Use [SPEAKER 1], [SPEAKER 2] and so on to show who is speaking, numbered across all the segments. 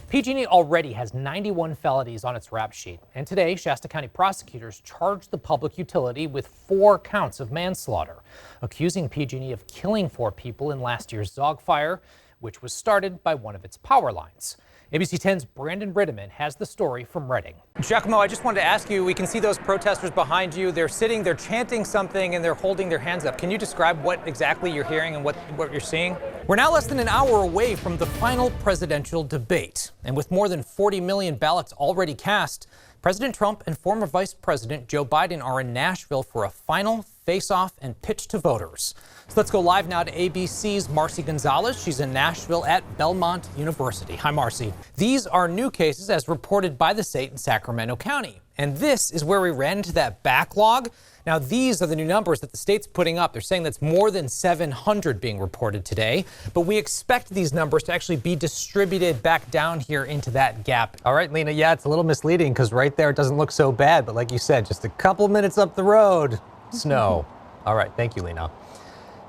[SPEAKER 1] PG&E already has 91 felonies on its rap sheet, and today Shasta County prosecutors charged the public utility with 4 counts of manslaughter, accusing PG&E of killing 4 people in last year's Zog fire, which was started by one of its power lines. ABC 10's Brandon Rittiman has the story from Reading. Giacomo, I just wanted to ask you, we can see those protesters behind you. They're sitting, they're chanting something, and they're holding their hands up. Can you describe what exactly you're hearing and what you're seeing? We're now less than an hour away from the final presidential debate. And with more than 40 million ballots already cast, President Trump and former Vice President Joe Biden are in Nashville for a final face-off and pitch to voters. So let's go live now to ABC's Marcy Gonzalez. She's in Nashville at Belmont University. Hi, Marcy. These are new cases as reported by the state in Sacramento County. And this is where we ran into that backlog. Now, these are the new numbers that the state's putting up. They're saying that's more than 700 being reported today. But we expect these numbers to actually be distributed back down here into that gap. All right, Lena, yeah, it's a little misleading because right there it doesn't look so bad. But like you said, just a couple minutes up the road, snow. All right, thank you, Lena.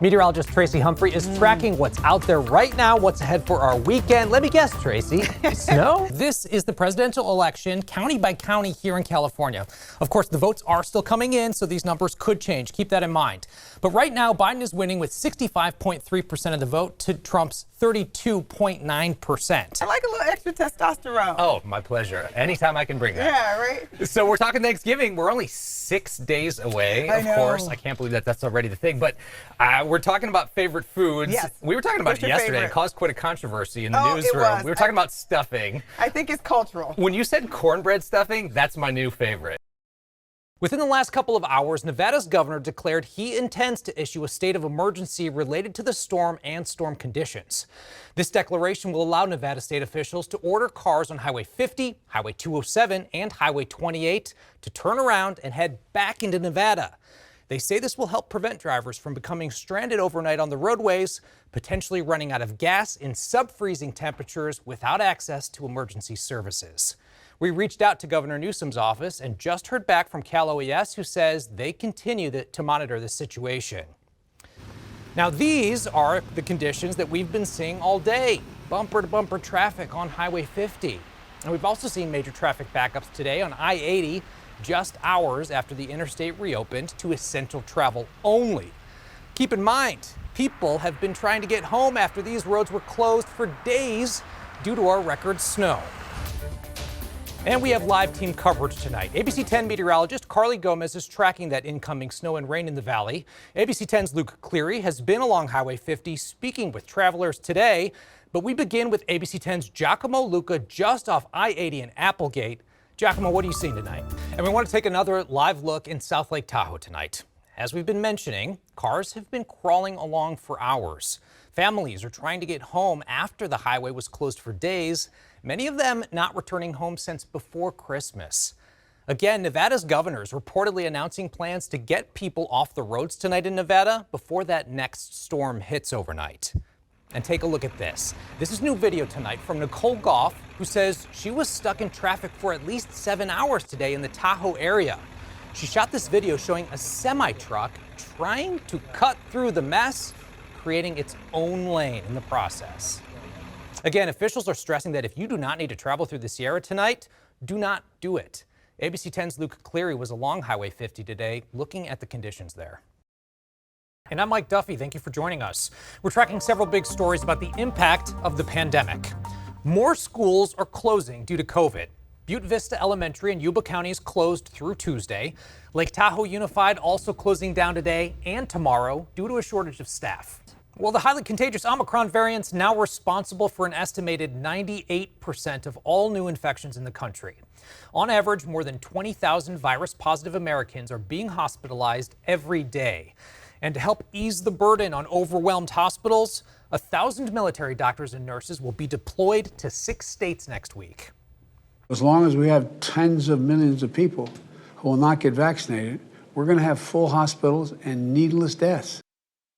[SPEAKER 1] Meteorologist Tracy Humphrey is tracking what's out there right now, what's ahead for our weekend. Let me guess, Tracy, snow? This is the presidential election, county by county here in California. Of course, the votes are still coming in, so these numbers could change. Keep that in mind. But right now, Biden is winning with 65.3% of the vote to Trump's 32.9%.
[SPEAKER 2] I like a little extra testosterone.
[SPEAKER 1] Oh, my pleasure. Anytime I can bring that.
[SPEAKER 2] Yeah, right?
[SPEAKER 1] So we're talking Thanksgiving. We're only 6 days away, of course. I can't believe that that's already the thing. But we're talking about favorite foods.
[SPEAKER 2] Yes.
[SPEAKER 1] We were talking about it yesterday.
[SPEAKER 2] Favorite?
[SPEAKER 1] It caused quite a controversy in the newsroom. We were talking about stuffing.
[SPEAKER 2] I think it's cultural.
[SPEAKER 1] When you said cornbread stuffing, that's my new favorite. Within the last couple of hours, Nevada's governor declared he intends to issue a state of emergency related to the storm and storm conditions. This declaration will allow Nevada state officials to order cars on Highway 50, Highway 207, and Highway 28 to turn around and head back into Nevada. They say this will help prevent drivers from becoming stranded overnight on the roadways, potentially running out of gas in sub-freezing temperatures without access to emergency services. We reached out to Governor Newsom's office and just heard back from Cal OES, who says they continue to monitor the situation. Now, these are the conditions that we've been seeing all day. Bumper-to-bumper traffic on Highway 50. And we've also seen major traffic backups today on I-80, just hours after the interstate reopened to essential travel only. Keep in mind, people have been trying to get home after these roads were closed for days due to our record snow. And we have live team coverage tonight. ABC 10 meteorologist Carly Gomez is tracking that incoming snow and rain in the valley. ABC 10's Luke Cleary has been along Highway 50 speaking with travelers today. But we begin with ABC 10's Giacomo Luca just off I-80 in Applegate. Giacomo, what are you seeing tonight? And we want to take another live look in South Lake Tahoe tonight. As we've been mentioning, cars have been crawling along for hours. Families are trying to get home after the highway was closed for days, many of them not returning home since before Christmas. Again, Nevada's governor is reportedly announcing plans to get people off the roads tonight in Nevada before that next storm hits overnight. And take a look at this. This is new video tonight from Nicole Goff, who says she was stuck in traffic for at least 7 hours today in the Tahoe area. She shot this video showing a semi-truck trying to cut through the mess, creating its own lane in the process. Again, officials are stressing that if you do not need to travel through the Sierra tonight, do not do it. ABC 10's Luke Cleary was along Highway 50 today, looking at the conditions there. And I'm Mike Duffy. Thank you for joining us. We're tracking several big stories about the impact of the pandemic. More schools are closing due to COVID. Butte Vista Elementary in Yuba County is closed through Tuesday. Lake Tahoe Unified also closing down today and tomorrow due to a shortage of staff. Well, the highly contagious Omicron variant's now responsible for an estimated 98% of all new infections in the country. On average, more than 20,000 virus-positive Americans are being hospitalized every day. And to help ease the burden on overwhelmed hospitals, 1,000 military doctors and nurses will be deployed to 6 states next week.
[SPEAKER 3] As long as we have tens of millions of people who will not get vaccinated, we're going to have full hospitals and needless deaths.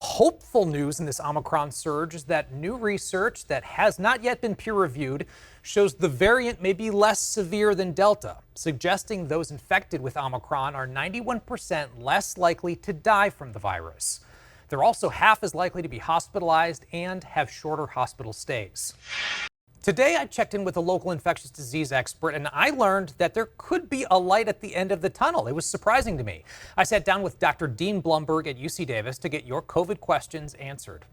[SPEAKER 1] Hopeful news in this Omicron surge is that new research that has not yet been peer-reviewed shows the variant may be less severe than Delta, suggesting those infected with Omicron are 91% less likely to die from the virus. They're also half as likely to be hospitalized and have shorter hospital stays. Today, I checked in with a local infectious disease expert, and I learned that there could be a light at the end of the tunnel. It was surprising to me. I sat down with Dr. Dean Blumberg at UC Davis to get your COVID questions answered.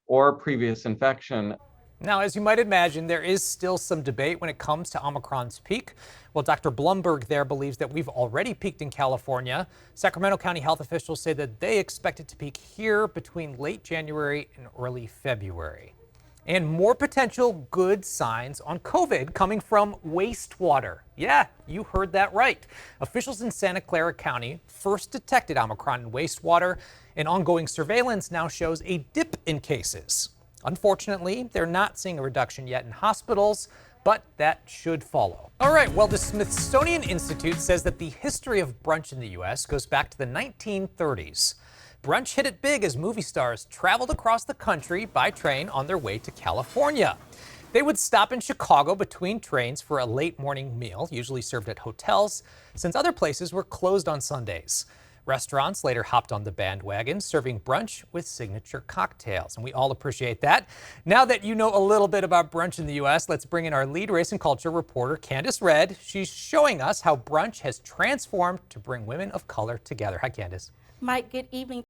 [SPEAKER 4] Or previous infection.
[SPEAKER 1] Now, as you might imagine, there is still some debate when it comes to Omicron's peak. Well, Dr. Blumberg there believes that we've already peaked in California. Sacramento County health officials say that they expect it to peak here between late January and early February. And more potential good signs on COVID coming from wastewater. Yeah, you heard that right. Officials in Santa Clara County first detected Omicron in wastewater, and ongoing surveillance now shows a dip in cases. Unfortunately, they're not seeing a reduction yet in hospitals, but that should follow. All right, well, the Smithsonian Institute says that the history of brunch in the U.S. goes back to the 1930s. Brunch hit it big as movie stars traveled across the country by train on their way to California. They would stop in Chicago between trains for a late morning meal, usually served at hotels, since other places were closed on Sundays. Restaurants later hopped on the bandwagon, serving brunch with signature cocktails, and we all appreciate that. Now that you know a little bit about brunch in the U.S., let's bring in our lead race and culture reporter, Candace Red. She's showing us how brunch has transformed to bring women of color together. Hi, Candace.
[SPEAKER 5] Mike, good evening.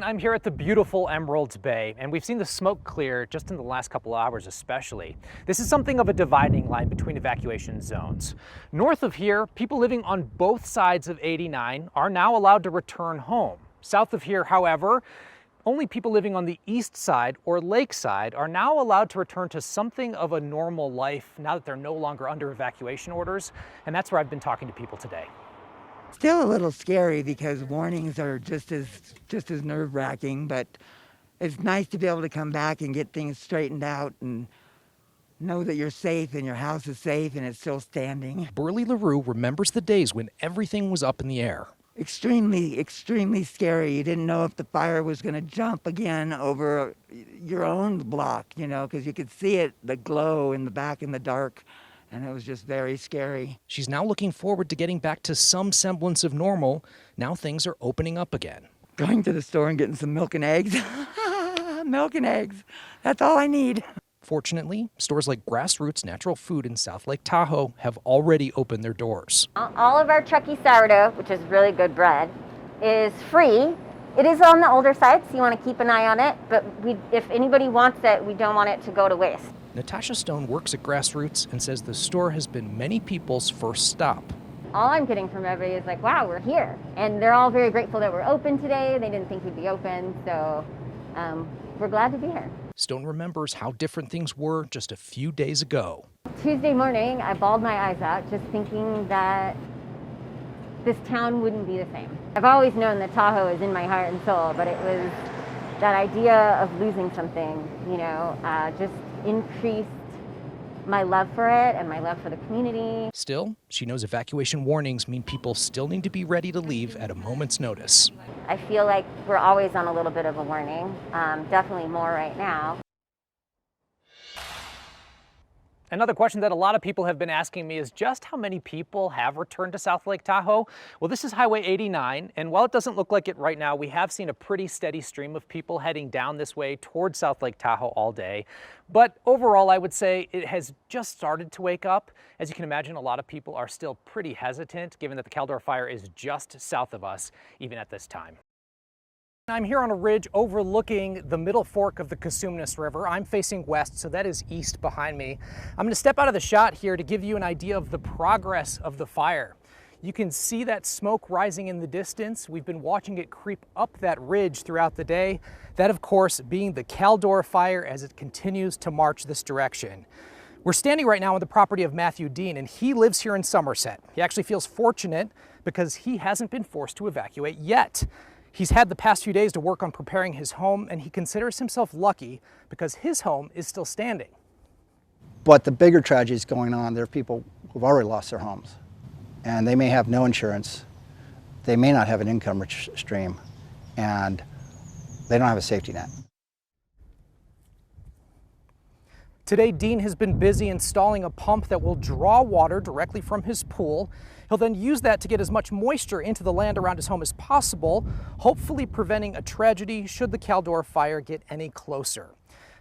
[SPEAKER 1] I'm here at the beautiful Emeralds Bay, and we've seen the smoke clear just in the last couple of hours especially. This is something of a dividing line between evacuation zones. North of here, people living on both sides of 89 are now allowed to return home. South of here, however, only people living on the east side or lakeside are now allowed to return to something of a normal life now that they're no longer under evacuation orders, and that's where I've been talking to people today.
[SPEAKER 6] Still a little scary because warnings are just as nerve-wracking, but it's nice to be able to come back and get things straightened out and know that you're safe and your house is safe and it's still standing.
[SPEAKER 7] Burley LaRue remembers the days when everything was up in the air.
[SPEAKER 6] Extremely, extremely scary. You didn't know if the fire was going to jump again over your own block, because you could see it, the glow in the back in the dark. And it was just very scary.
[SPEAKER 7] She's now looking forward to getting back to some semblance of normal. Now things are opening up again.
[SPEAKER 6] Going to the store and getting some milk and eggs. Milk and eggs. That's all I need.
[SPEAKER 7] Fortunately, stores like Grassroots Natural Food in South Lake Tahoe have already opened their doors.
[SPEAKER 8] All of our Chucky sourdough, which is really good bread, is free. It is on the older side, so you want to keep an eye on it. But if anybody wants it, we don't want it to go to waste.
[SPEAKER 7] Natasha Stone works at Grassroots and says the store has been many people's first stop.
[SPEAKER 8] All I'm getting from everybody is like, wow, we're here. And they're all very grateful that we're open today. They didn't think we'd be open, so we're glad to be here.
[SPEAKER 7] Stone remembers how different things were just a few days ago.
[SPEAKER 8] Tuesday morning, I bawled my eyes out just thinking that this town wouldn't be the same. I've always known that Tahoe is in my heart and soul, but it was that idea of losing something, just increased my love for it and my love for the community.
[SPEAKER 7] Still, she knows evacuation warnings mean people still need to be ready to leave at a moment's notice.
[SPEAKER 8] I feel like we're always on a little bit of a warning, definitely more right now.
[SPEAKER 1] Another question that a lot of people have been asking me is just how many people have returned to South Lake Tahoe? Well, this is Highway 89, and while it doesn't look like it right now, we have seen a pretty steady stream of people heading down this way towards South Lake Tahoe all day. But overall, I would say it has just started to wake up. As you can imagine, a lot of people are still pretty hesitant, given that the Caldor fire is just south of us, even at this time. I'm here on a ridge overlooking the middle fork of the Cosumnes River. I'm facing west, so that is east behind me. I'm going to step out of the shot here to give you an idea of the progress of the fire. You can see that smoke rising in the distance. We've been watching it creep up that ridge throughout the day. That, of course, being the Caldor fire as it continues to march this direction. We're standing right now on the property of Matthew Dean, and he lives here in Somerset. He actually feels fortunate because he hasn't been forced to evacuate yet. He's had the past few days to work on preparing his home, and he considers himself lucky because his home is still standing.
[SPEAKER 9] But the bigger tragedy is going on. There are people who've already lost their homes, and they may have no insurance. They may not have an income stream, and they don't have a safety net.
[SPEAKER 1] Today, Dean has been busy installing a pump that will draw water directly from his pool. He'll then use that to get as much moisture into the land around his home as possible, hopefully preventing a tragedy should the Caldor fire get any closer.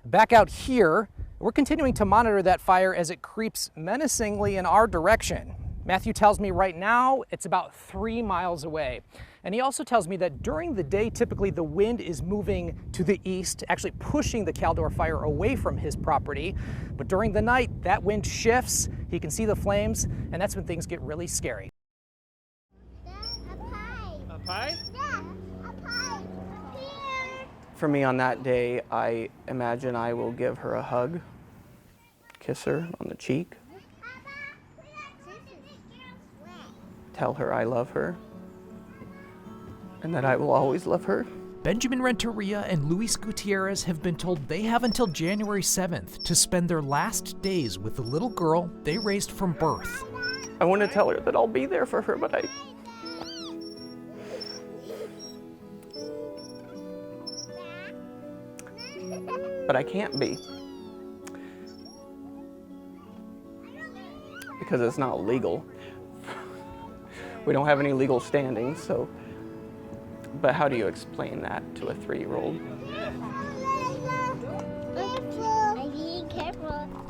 [SPEAKER 1] Back out here, we're continuing to monitor that fire as it creeps menacingly in our direction. Matthew tells me right now it's about 3 miles away. And he also tells me that during the day, typically the wind is moving to the east, actually pushing the Caldor fire away from his property. But during the night, that wind shifts, he can see the flames, and that's when things get really scary.
[SPEAKER 5] A pie?
[SPEAKER 10] Yeah, a pie. Here.
[SPEAKER 5] For me on that day, I imagine I will give her a hug, kiss her on the cheek, tell her I love her, and that I will always love her.
[SPEAKER 7] Benjamin Renteria and Luis Gutierrez have been told they have until January 7th to spend their last days with the little girl they raised from birth.
[SPEAKER 5] I want to tell her that I'll be there for her, but I can't be. Because it's not legal. We don't have any legal standing, so. But how do you explain that to a 3-year-old?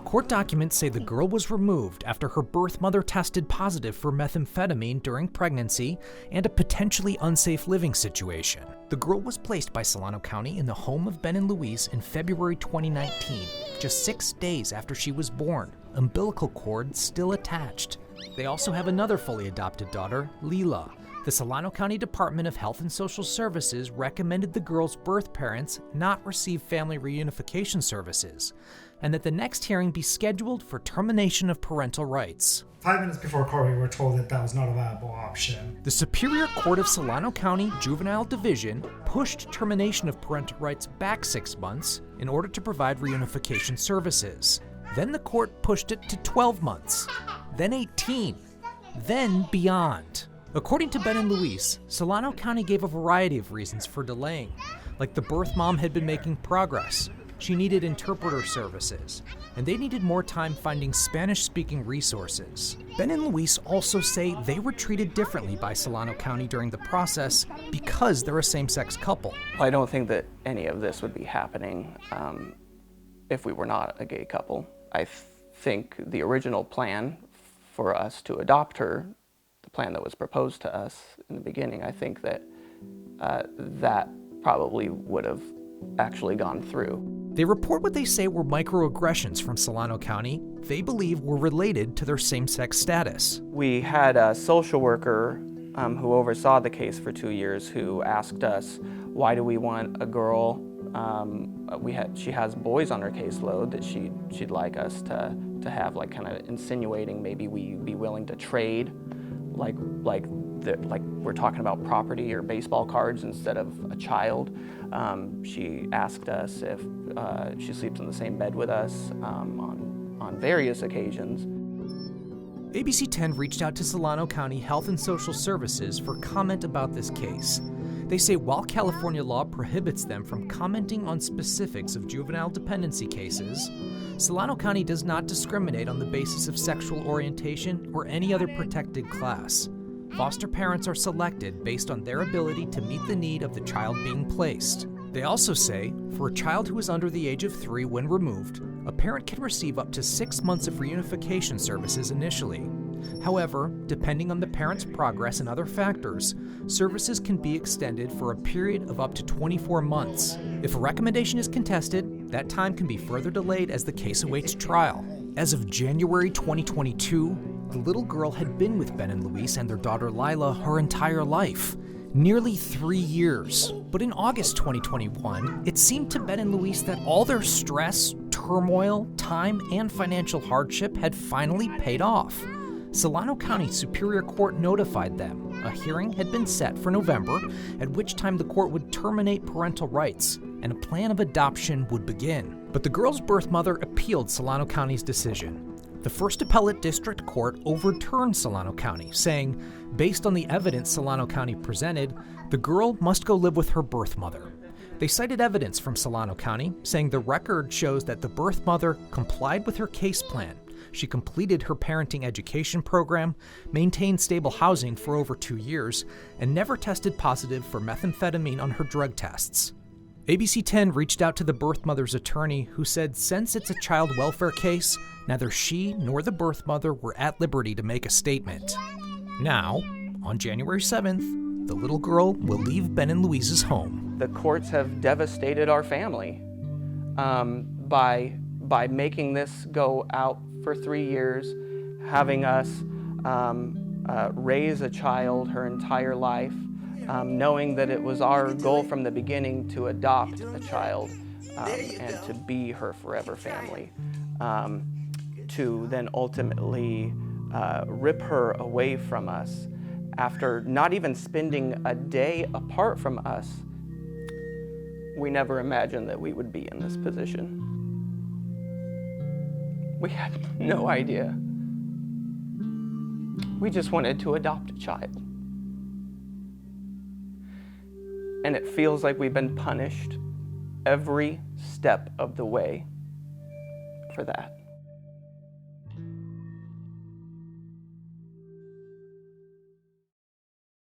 [SPEAKER 7] Court documents say the girl was removed after her birth mother tested positive for methamphetamine during pregnancy and a potentially unsafe living situation. The girl was placed by Solano County in the home of Ben and Louise in February 2019, just 6 days after she was born, umbilical cord still attached. They also have another fully adopted daughter, Leela. The Solano County Department of Health and Social Services recommended the girl's birth parents not receive family reunification services, and that the next hearing be scheduled for termination of parental rights.
[SPEAKER 11] 5 minutes before court, we were told that that was not a viable option.
[SPEAKER 7] The Superior Court of Solano County Juvenile Division pushed termination of parental rights back 6 months in order to provide reunification services. Then the court pushed it to 12 months, then 18, then beyond. According to Ben and Luis, Solano County gave a variety of reasons for delaying, like the birth mom had been making progress, she needed interpreter services, and they needed more time finding Spanish-speaking resources. Ben and Luis also say they were treated differently by Solano County during the process because they're a same-sex couple.
[SPEAKER 5] I don't think that any of this would be happening if we were not a gay couple. I think the original plan for us to adopt her, the plan that was proposed to us in the beginning, I think that that probably would have actually gone through.
[SPEAKER 7] They report what they say were microaggressions from Solano County they believe were related to their same-sex status.
[SPEAKER 5] We had a social worker who oversaw the case for 2 years who asked us, why do we want a girl? She has boys on her caseload that she'd like us to have, like kind of insinuating maybe we'd be willing to trade, like we're talking about property or baseball cards instead of a child. She asked us if she sleeps in the same bed with us on various occasions.
[SPEAKER 7] ABC 10 reached out to Solano County Health and Social Services for comment about this case. They say while California law prohibits them from commenting on specifics of juvenile dependency cases, Solano County does not discriminate on the basis of sexual orientation or any other protected class. Foster parents are selected based on their ability to meet the need of the child being placed. They also say, for a child who is under the age of 3 when removed, a parent can receive up to 6 months of reunification services initially. However, depending on the parent's progress and other factors, services can be extended for a period of up to 24 months. If a recommendation is contested, that time can be further delayed as the case awaits trial. As of January 2022, the little girl had been with Ben and Louise and their daughter Lila her entire life, nearly 3 years. But in August 2021, it seemed to Ben and Louise that all their stress, turmoil, time, and financial hardship had finally paid off. Solano County Superior Court notified them a hearing had been set for November, at which time the court would terminate parental rights and a plan of adoption would begin. But the girl's birth mother appealed Solano County's decision. The First Appellate District Court overturned Solano County, saying, based on the evidence Solano County presented, the girl must go live with her birth mother. They cited evidence from Solano County, saying the record shows that the birth mother complied with her case plan. She completed her parenting education program, maintained stable housing for over 2 years, and never tested positive for methamphetamine on her drug tests. ABC 10 reached out to the birth mother's attorney, who said since it's a child welfare case, neither she nor the birth mother were at liberty to make a statement. Now, on January 7th, the little girl will leave Ben and Louise's home.
[SPEAKER 5] The courts have devastated our family by making this go out for 3 years, having us raise a child her entire life, knowing that it was our goal from the beginning to adopt a child and to be her forever family, to then ultimately rip her away from us after not even spending a day apart from us. We never imagined that we would be in this position. We had no idea. We just wanted to adopt a child. And it feels like we've been punished every step of the way for that.